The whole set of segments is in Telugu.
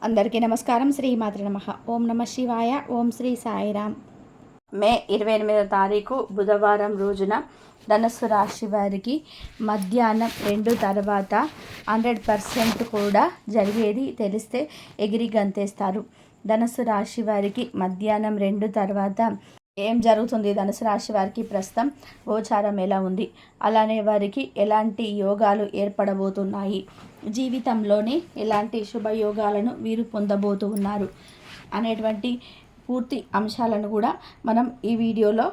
అందరికీ నమస్కారం. శ్రీమాతృ నమః. ఓం నమ శివాయ. ఓం శ్రీ సాయిరామ్. మే 28వ తారీఖు బుధవారం రోజున ధనుస్సు రాశి వారికి మధ్యాహ్నం 2 తర్వాత 100% కూడా జరిగేది తెలిస్తే ఎగిరి గంతేస్తారు. ధనుస్సు రాశి వారికి మధ్యాహ్నం 2 తర్వాత ఏం జరుగుతుంది? ధనుసు రాశి వారికి ప్రస్తుతం గోచారం ఎలా ఉంది, అలానే వారికి ఎలాంటి యోగాలు ఏర్పడబోతున్నాయి, జీవితంలోని ఎలాంటి శుభయోగాలను వీరు పొందబోతూ ఉన్నారు అనేటువంటి పూర్తి అంశాలను కూడా మనం ఈ వీడియోలో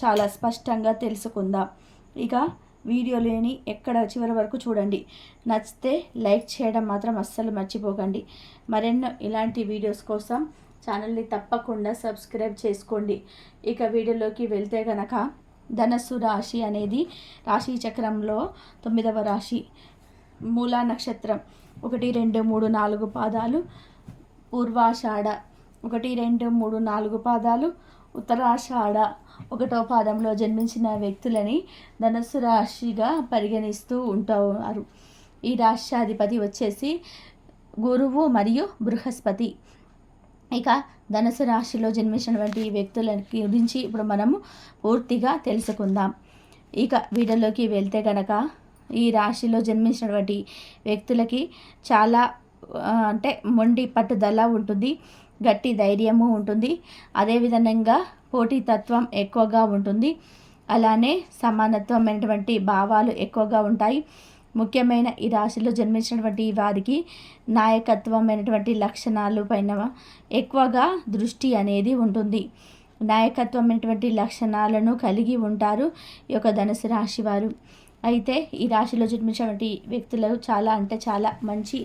చాలా స్పష్టంగా తెలుసుకుందాం. ఇక వీడియోలోని ఎక్కడ చివరి వరకు చూడండి. నచ్చితే లైక్ చేయడం మాత్రం అస్సలు మర్చిపోకండి. మరెన్నో ఇలాంటి వీడియోస్ కోసం ఛానల్ని తప్పకుండా సబ్స్క్రైబ్ చేసుకోండి. ఇక వీడియోలోకి వెళ్తే కనుక ధనస్సు రాశి అనేది రాశి చక్రంలో 9వ రాశి. మూలా నక్షత్రం 1, 2, 3, 4 పాదాలు, పూర్వాషాఢ 1, 2, 3, 4 పాదాలు, ఉత్తరాషాఢ 1వ పాదంలో జన్మించిన వ్యక్తులని ధనస్సు రాశిగా పరిగణిస్తూ ఉంటారు. ఈ రాష్ట్రాధిపతి వచ్చేసి గురువు మరియు బృహస్పతి. ఇక ధనుసు రాశిలో జన్మించినటువంటి వ్యక్తుల గురించి ఇప్పుడు మనము పూర్తిగా తెలుసుకుందాం. ఇక వీడియోలోకి వెళ్తే కనుక ఈ రాశిలో జన్మించినటువంటి వ్యక్తులకి చాలా అంటే మొండి పట్టుదల ఉంటుంది, గట్టి ధైర్యము ఉంటుంది, అదేవిధంగా పోటీతత్వం ఎక్కువగా ఉంటుంది, అలానే సమానత్వమైనటువంటి భావాలు ఎక్కువగా ఉంటాయి. ముఖ్యమైన ఈ రాశిలో జన్మించినటువంటి వారికి నాయకత్వమైనటువంటి లక్షణాలు పైన ఎక్కువగా దృష్టి అనేది ఉంటుంది. నాయకత్వమైనటువంటి లక్షణాలను కలిగి ఉంటారు ఈ యొక్క ధనుసు రాశి వారు. అయితే ఈ రాశిలో జన్మించినటువంటి వ్యక్తులు చాలా అంటే చాలా మంచి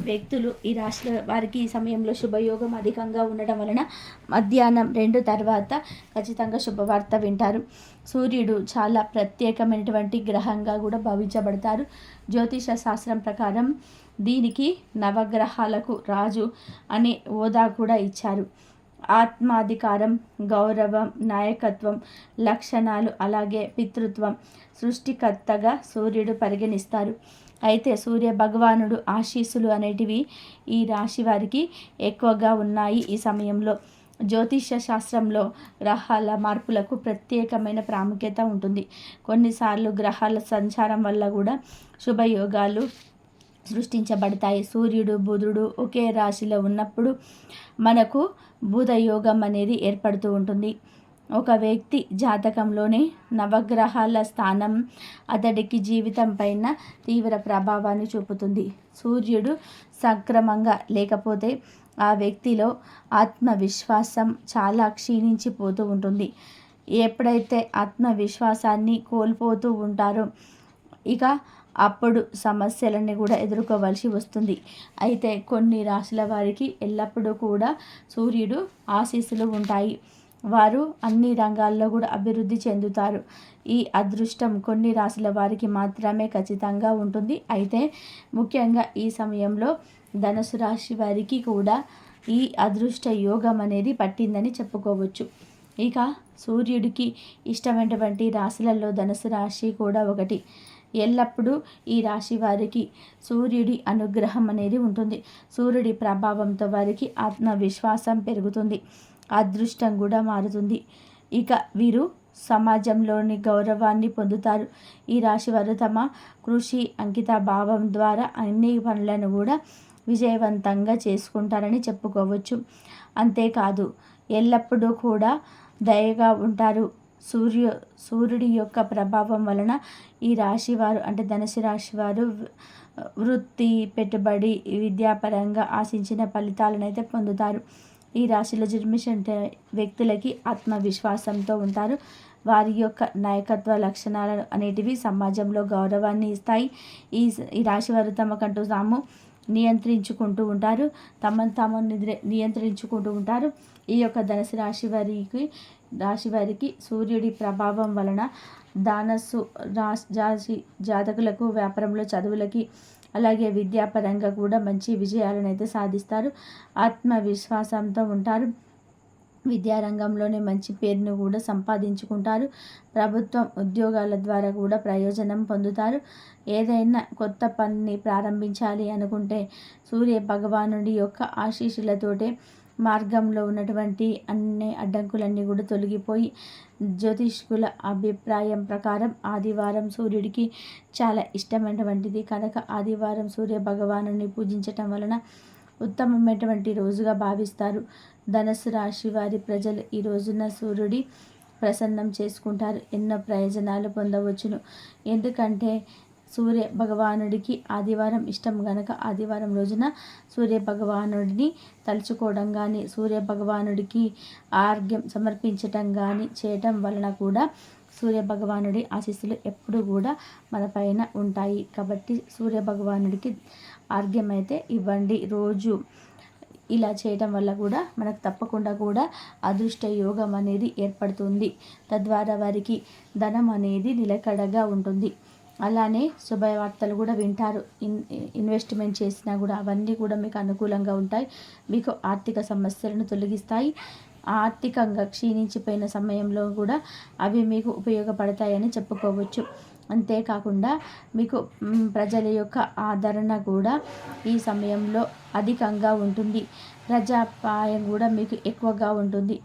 వ్యక్తులు. ఈ రాశిలో వారికి ఈ సమయంలో శుభయోగం అధికంగా ఉండడం వలన మధ్యాహ్నం 2 తర్వాత ఖచ్చితంగా శుభవార్త వింటారు. సూర్యుడు చాలా ప్రత్యేకమైనటువంటి గ్రహంగా కూడా భావించబడతారు. జ్యోతిష శాస్త్రం ప్రకారం దీనికి నవగ్రహాలకు రాజు అనే హోదా కూడా ఇచ్చారు. ఆత్మాధికారం, గౌరవం, నాయకత్వం లక్షణాలు, అలాగే పితృత్వం సృష్టికర్తగా సూర్యుడు పరిగణిస్తారు. అయితే సూర్య భగవానుడు ఆశీస్సులు అనేటివి ఈ రాశి వారికి ఎక్కువగా ఉన్నాయి. ఈ సమయంలో జ్యోతిష శాస్త్రంలో గ్రహాల మార్పులకు ప్రత్యేకమైన ప్రాముఖ్యత ఉంటుంది. కొన్నిసార్లు గ్రహాల సంచారం వల్ల కూడా శుభయోగాలు సృష్టించబడతాయి. సూర్యుడు, బుధుడు ఒకే రాశిలో ఉన్నప్పుడు మనకు బుధ యోగం అనేది ఏర్పడుతూ ఉంటుంది. ఒక వ్యక్తి జాతకంలోనే నవగ్రహాల స్థానం అతడికి జీవితం పైన తీవ్ర ప్రభావాన్ని చూపుతుంది. సూర్యుడు సక్రమంగా లేకపోతే ఆ వ్యక్తిలో ఆత్మవిశ్వాసం చాలా క్షీణించిపోతూ ఉంటుంది. ఎప్పుడైతే ఆత్మవిశ్వాసాన్ని కోల్పోతూ ఉంటారో ఇక అప్పుడు సమస్యలన్నీ కూడా ఎదుర్కోవాల్సి వస్తుంది. అయితే కొన్ని రాశుల వారికి ఎల్లప్పుడూ కూడా సూర్యుడు ఆశీస్సులు ఉంటాయి. వారు అన్ని రంగాల్లో కూడా అభివృద్ధి చెందుతారు. ఈ అదృష్టం కొన్ని రాశుల వారికి మాత్రమే ఖచ్చితంగా ఉంటుంది. అయితే ముఖ్యంగా ఈ సమయంలో ధనుసు రాశి వారికి కూడా ఈ అదృష్ట యోగం అనేది పట్టిందని చెప్పుకోవచ్చు. ఇక సూర్యుడికి ఇష్టమైనటువంటి రాశులలో ధనుసు రాశి కూడా ఒకటి. ఎల్లప్పుడూ ఈ రాశి వారికి సూర్యుడి అనుగ్రహం అనేది ఉంటుంది. సూర్యుడి ప్రభావంతో వారికి ఆత్మవిశ్వాసం పెరుగుతుంది, అదృష్టం కూడా మారుతుంది. ఇక వీరు సమాజంలోని గౌరవాన్ని పొందుతారు. ఈ రాశి వారు తమ కృషి, అంకిత భావం ద్వారా అన్ని పనులను కూడా విజయవంతంగా చేసుకుంటారని చెప్పుకోవచ్చు. అంతేకాదు ఎల్లప్పుడూ కూడా దయగా ఉంటారు. సూర్యుడి యొక్క ప్రభావం వలన ఈ రాశి వారు అంటే ధనుసు రాశి వారు వృత్తి, పెట్టుబడి, విద్యాపరంగా ఆశించిన ఫలితాలను అయితే పొందుతారు. ఈ రాశిలో జన్మించిన వ్యక్తులకి ఆత్మవిశ్వాసంతో ఉంటారు. వారి యొక్క నాయకత్వ లక్షణాలు అనేటివి సమాజంలో గౌరవాన్ని ఇస్తాయి. ఈ రాశి వారు తమకంటూ తాము నియంత్రించుకుంటూ ఉంటారు, తమను తాము నియంత్రించుకుంటూ ఉంటారు. ఈ యొక్క ధనుసు రాశి వారికి సూర్యుడి ప్రభావం వలన ధనుస్సు రాశి జాతకులకు వ్యాపారంలో, చదువులకి, అలాగే విద్యాపరంగా కూడా మంచి విజయాలను అయితే సాధిస్తారు. ఆత్మవిశ్వాసంతో ఉంటారు. విద్యారంగంలోనే మంచి పేరును కూడా సంపాదించుకుంటారు. ప్రభుత్వం ఉద్యోగాల ద్వారా కూడా ప్రయోజనం పొందుతారు. ఏదైనా కొత్త పనిని ప్రారంభించాలి అనుకుంటే సూర్య భగవానుడి యొక్క ఆశీస్సులతోటే మార్గంలో ఉన్నటువంటి అన్ని అడ్డంకులన్నీ కూడా తొలగిపోయి, జ్యోతిష్కుల అభిప్రాయం ప్రకారం ఆదివారం సూర్యుడికి చాలా ఇష్టమైనటువంటిది కనుక ఆదివారం సూర్య భగవానుని పూజించటం వలన ఉత్తమమైనటువంటి రోజుగా భావిస్తారు. ధనుసు రాశి వారి ప్రజలు ఈ రోజున సూర్యుడి ప్రసన్నం చేసుకుంటారు. ఎన్నో ప్రయోజనాలు పొందవచ్చును. ఎందుకంటే సూర్య భగవానుడికి ఆదివారం ఇష్టం గనక ఆదివారం రోజున సూర్య భగవానుడిని తలుచుకోవడం కానీ, సూర్య భగవానుడికి ఆర్ఘ్యం సమర్పించటం కానీ చేయటం వలన కూడా సూర్య భగవానుడి ఆశీస్సులు ఎప్పుడు కూడా మన పైన ఉంటాయి. కాబట్టి సూర్య భగవానుడికి ఆర్ఘ్యం అయితే ఇవ్వండి రోజు. ఇలా చేయటం వల్ల కూడా మనకు తప్పకుండా కూడా అదృష్ట యోగం అనేది ఏర్పడుతుంది. తద్వారా వారికి ధనం అనేది నిలకడగా ఉంటుంది. అలానే శుభవార్తలు కూడా వింటారు. ఇన్వెస్ట్మెంట్ చేసినా కూడా అవన్నీ కూడా మీకు అనుకూలంగా ఉంటాయి. మీకు ఆర్థిక సమస్యలను తొలగిస్తాయి. ఆర్థికంగా క్షీణించిపోయిన సమయంలో కూడా అవి మీకు ఉపయోగపడతాయని చెప్పుకోవచ్చు. అంతేకాకుండా మీకు ప్రజల యొక్క ఆదరణ కూడా ఈ సమయంలో అధికంగా ఉంటుంది. ప్రజాపాయం కూడా మీకు ఎక్కువగా ఉంటుంది.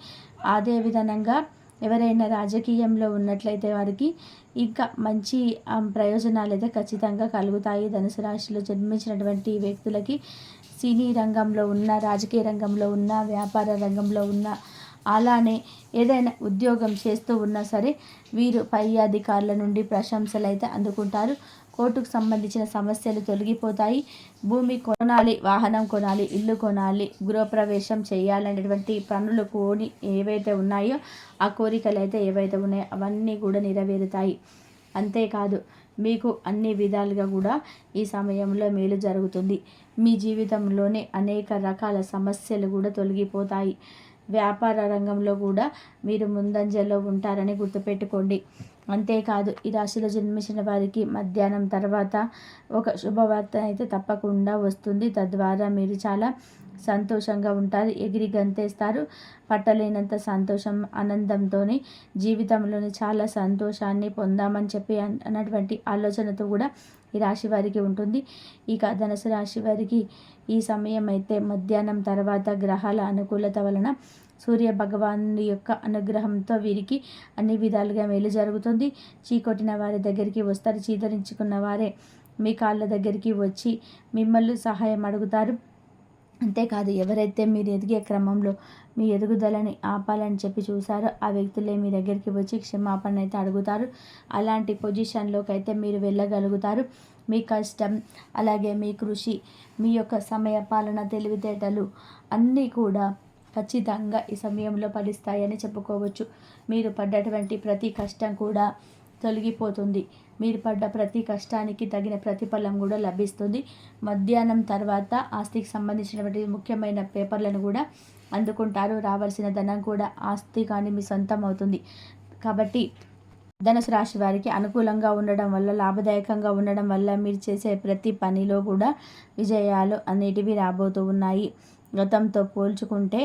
అదేవిధంగా ఎవరైనా రాజకీయంలో ఉన్నట్లయితే వారికి ఇంకా మంచి ప్రయోజనాలు అయితే ఖచ్చితంగా కలుగుతాయి. ధనుసు రాశిలో జన్మించినటువంటి వ్యక్తులకి సినీ రంగంలో ఉన్న, రాజకీయ రంగంలో ఉన్న, వ్యాపార రంగంలో ఉన్న, అలానే ఏదైనా ఉద్యోగం చేస్తూ ఉన్నా సరే వీరు పై అధికారుల నుండి ప్రశంసలు అయితే అందుకుంటారు. కోర్టుకు సంబంధించిన సమస్యలు తొలగిపోతాయి. భూమి కొనాలి, వాహనం కొనాలి, ఇల్లు కొనాలి, గృహప్రవేశం చేయాలనేటువంటి పనులు ఏవైతే ఉన్నాయో ఆ కోరికలు అయితే ఏవైతే ఉన్నాయో అవన్నీ కూడా నెరవేరుతాయి. అంతేకాదు మీకు అన్ని విధాలుగా కూడా ఈ సమయంలో మేలు జరుగుతుంది. మీ జీవితంలోనే అనేక రకాల సమస్యలు కూడా తొలగిపోతాయి. వ్యాపార రంగంలో కూడా మీరు ముందంజలో ఉంటారని గుర్తుపెట్టుకోండి. అంతేకాదు ఈ రాశిలో జన్మించిన వారికి మధ్యాహ్నం తర్వాత ఒక శుభవార్త అయితే తప్పకుండా వస్తుంది. తద్వారా మీరు చాలా సంతోషంగా ఉంటారు. ఎగిరి గంతేస్తారు. పట్టలేనంత సంతోషం, ఆనందంతో జీవితంలోని చాలా సంతోషాన్ని పొందామని చెప్పి అన్నటువంటి ఆలోచనతో కూడా ఈ రాశి వారికి ఉంటుంది. ఇక ధనుసు రాశి వారికి ఈ సమయం అయితే మధ్యాహ్నం తర్వాత గ్రహాల అనుకూలత వలన సూర్య భగవాను యొక్క అనుగ్రహంతో వీరికి అన్ని విధాలుగా మేలు జరుగుతుంది. చీకొట్టిన వారి దగ్గరికి వస్తారు. చీదరించుకున్న వారే మీ కాళ్ళ దగ్గరికి వచ్చి మిమ్మల్ని సహాయం అడుగుతారు. అంతేకాదు ఎవరైతే మీరు ఎదిగే క్రమంలో మీ ఎదుగుదలని ఆపాలని చెప్పి చూసారో ఆ వ్యక్తులే మీ దగ్గరికి వచ్చి క్షమాపణ అయితే అడుగుతారు. అలాంటి పొజిషన్లోకి అయితే మీరు వెళ్ళగలుగుతారు. మీ కష్టం, అలాగే మీ కృషి, మీ యొక్క సమయ పాలన, తెలివితేటలు అన్నీ కూడా ఖచ్చితంగా ఈ సమయంలో ఫలిస్తాయని చెప్పుకోవచ్చు. మీరు పడ్డటువంటి ప్రతి కష్టం కూడా తొలగిపోతుంది. మీరు పడ్డ ప్రతి కష్టానికి తగిన ప్రతిఫలం కూడా లభిస్తుంది. మధ్యాహ్నం తర్వాత ఆస్తికి సంబంధించినటువంటి ముఖ్యమైన పేపర్లను కూడా అందుకుంటారు. రావాల్సిన ధనం కూడా ఆస్తి కానీ మీ సొంతం అవుతుంది. కాబట్టి ధనుసు రాశి వారికి అనుకూలంగా ఉండడం వల్ల, లాభదాయకంగా ఉండడం వల్ల మీరు చేసే ప్రతి పనిలో కూడా విజయాలు అనేటివి రాబోతూ ఉన్నాయి. గతంతో పోల్చుకుంటే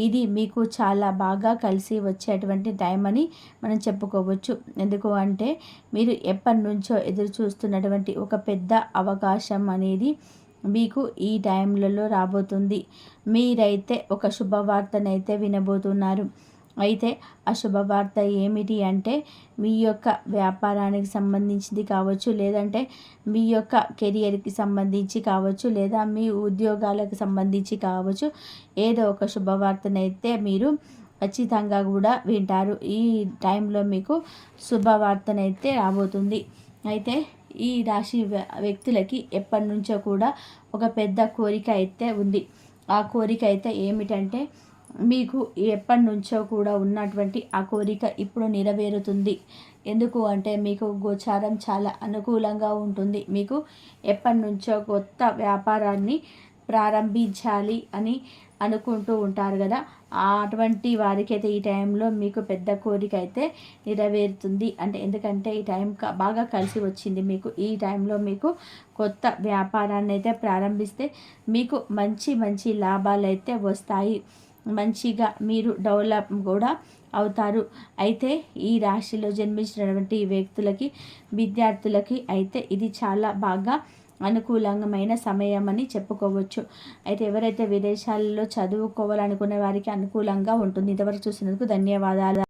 ఇది మీకు చాలా బాగా కలిసి వచ్చేటువంటి టైం అని మనం చెప్పుకోవచ్చు. ఎందుకు అంటే మీరు ఎప్పటి నుంచో ఎదురు చూస్తున్నటువంటి ఒక పెద్ద అవకాశం అనేది మీకు ఈ టైంలలో రాబోతుంది. మీరైతే ఒక శుభవార్తనైతే వినబోతున్నారు. అయితే ఆ శుభవార్త ఏమిటి అంటే మీ యొక్క వ్యాపారానికి సంబంధించింది కావచ్చు, లేదంటే మీ యొక్క కెరియర్కి సంబంధించి కావచ్చు, లేదా మీ ఉద్యోగాలకు సంబంధించి కావచ్చు. ఏదో ఒక శుభవార్తనైతే మీరు ఖచ్చితంగా కూడా వింటారు. ఈ టైంలో మీకు శుభవార్తనైతే రాబోతుంది. అయితే ఈ రాశి వ్యక్తులకి ఎప్పటి నుంచో కూడా ఒక పెద్ద కోరిక అయితే ఉంది. ఆ కోరిక అయితే ఏమిటంటే మీకు ఎప్పటి నుంచో కూడా ఉన్నటువంటి ఆ కోరిక ఇప్పుడు నెరవేరుతుంది. ఎందుకు అంటే మీకు గోచారం చాలా అనుకూలంగా ఉంటుంది. మీకు ఎప్పటి నుంచో కొత్త వ్యాపారాన్ని ప్రారంభించాలి అని అనుకుంటూ ఉంటారు కదా, అటువంటి వారికైతే ఈ టైంలో మీకు పెద్ద కోరిక అయితే నెరవేరుతుంది. ఎందుకంటే ఈ టైం బాగా కలిసి వచ్చింది మీకు. ఈ టైంలో మీకు కొత్త వ్యాపారాన్ని అయితే ప్రారంభిస్తే మీకు మంచి మంచి లాభాలు అయితే వస్తాయి. మంచిగా మీరు డెవలప్ కూడా అవుతారు. అయితే ఈ రాశిలో జన్మించినటువంటి వ్యక్తులకి, విద్యార్థులకి అయితే ఇది చాలా బాగా అనుకూలమైన సమయం అని చెప్పుకోవచ్చు. అయితే ఎవరైతే విదేశాల్లో చదువుకోవాలనుకునే వారికి అనుకూలంగా ఉంటుంది. ఇంతవరకు చూసినందుకు ధన్యవాదాలు.